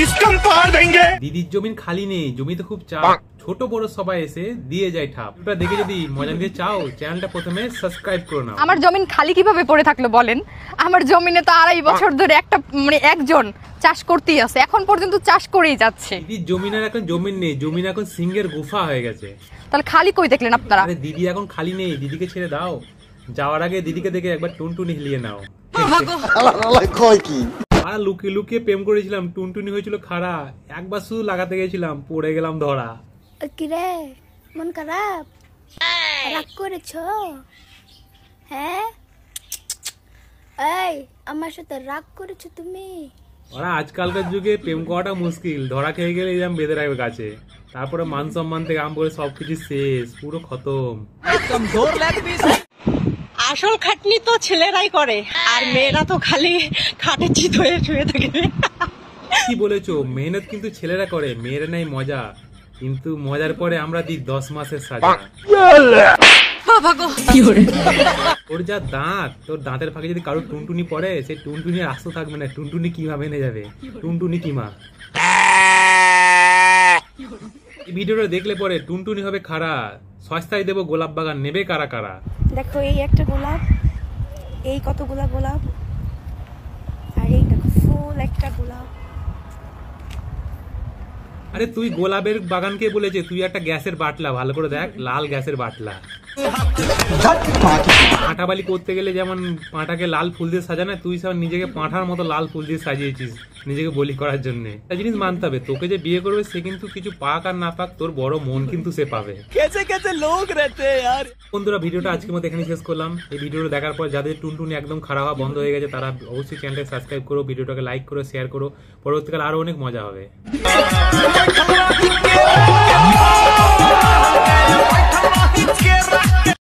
System पार देंगे। দিদির জমিন খালি নেই, জমিতে খুব চাপ, ছোট বড় সবাই এসে দিয়ে যায় ঠাপ। তোমরা দেখে যদি মজা নিতে চাও চ্যানেলটা প্রথমে সাবস্ক্রাইব করে নাও। আমার জমিন খালি কিভাবে পড়ে থাকলো বলেন? আমার জমিনে তো 2.5 বছর ধরে একটা একজন চাষ করতেই আছে, এখন পর্যন্ত চাষ করেই যাচ্ছে। দিদির জমিনের এখন জমিন নেই, জমিন এখন সিংহের গুফা হয়ে গেছে। তাহলে খালি কই দেখলেন আপনারা? আরে দিদি এখন খালি নেই, দিদিকে ছেড়ে দাও। যাওয়ার আগে দিদিকে দেখে একবার টুনটুনি হিলিয়ে নাও। আর লুকিয়ে লুকিয়ে প্রেম করেছিলাম, টুনটুনি হয়েছিল খাড়া, একবার শুধু লাগাতে গেছিলাম, পড়ে গেলাম ধরা। কিরে মন খারাপ, রাগ করেছো? হ্যাঁ এই আমার সাথে রাগ করেছো তুমি? ওরা আজকালকার যুগে প্রেম করাটা মুশকিল, ধরা খেয়ে গেলে এরকম বেঁধে রাখবে কাছে, তারপরে মান সম্মান থেকে আম করে সবকিছু শেষ, পুরো খতম। আসল খাটনি তো ছেলেরাই করে, আর মেয়েরা তো খালি খাটে চিত হয়ে শুয়ে থাকে। কি বলেছো? মেহনত কিন্তু ছেলেরা করে, মেয়েরা নাই মজা, কিন্তু মজার পরে আমরা দিই 10 মাসের সাজা। ওর যা দাঁত, তোর দাঁতের ফাঁকে যদি কারো টুনটুনি পড়ে, সেই টুনটুনি আর আস্ত থাকবে না, টুনটুনি কিভাবে এনে যাবে, টুনটুনি কিমা। এই ভিডিওটা দেখলে পরে টুনটুনি হবে খাড়া, সস্তায় দেবো গোলাপ বাগান, নেবে কারা কারা? দেখো এই একটা গোলাপ, এই কতগুলা গোলাপ, আর এই দেখো ফুল একটা গোলাপ। আরে তুই গোলাপের বাগানকে বলেছে, তুই একটা গ্যাসের বাটলা, ভালো করে দেখ, লাল গ্যাসের বাটলা। পাঁঠাবালি করতে গেলে যেমন পাঁঠাকে লাল ফুল দিয়ে সাজানো, তুই সব নিজেকে পাঁঠার মতো লাল ফুল দিয়ে সাজিয়েছিস নিজেকে বলি করার জন্য। একটা জিনিস মানতে হবে, তোকে যে বিয়ে করবে সে কিন্তু কিছু পাক আর না পাক, তোর বড় মন কিন্তু সে পাবে। বন্ধুরা, ভিডিওটা আজকের মতো এখানে শেষ করলাম। এই ভিডিওটা দেখার পর যাদের টুনটুনি একদম খারাপ হওয়া বন্ধ হয়ে গেছে, তারা অবশ্যই চ্যানেলটাকে সাবস্ক্রাইব করো, ভিডিওটাকে লাইক করো, শেয়ার করো, পরবর্তীকালে আরো অনেক মজা হবে।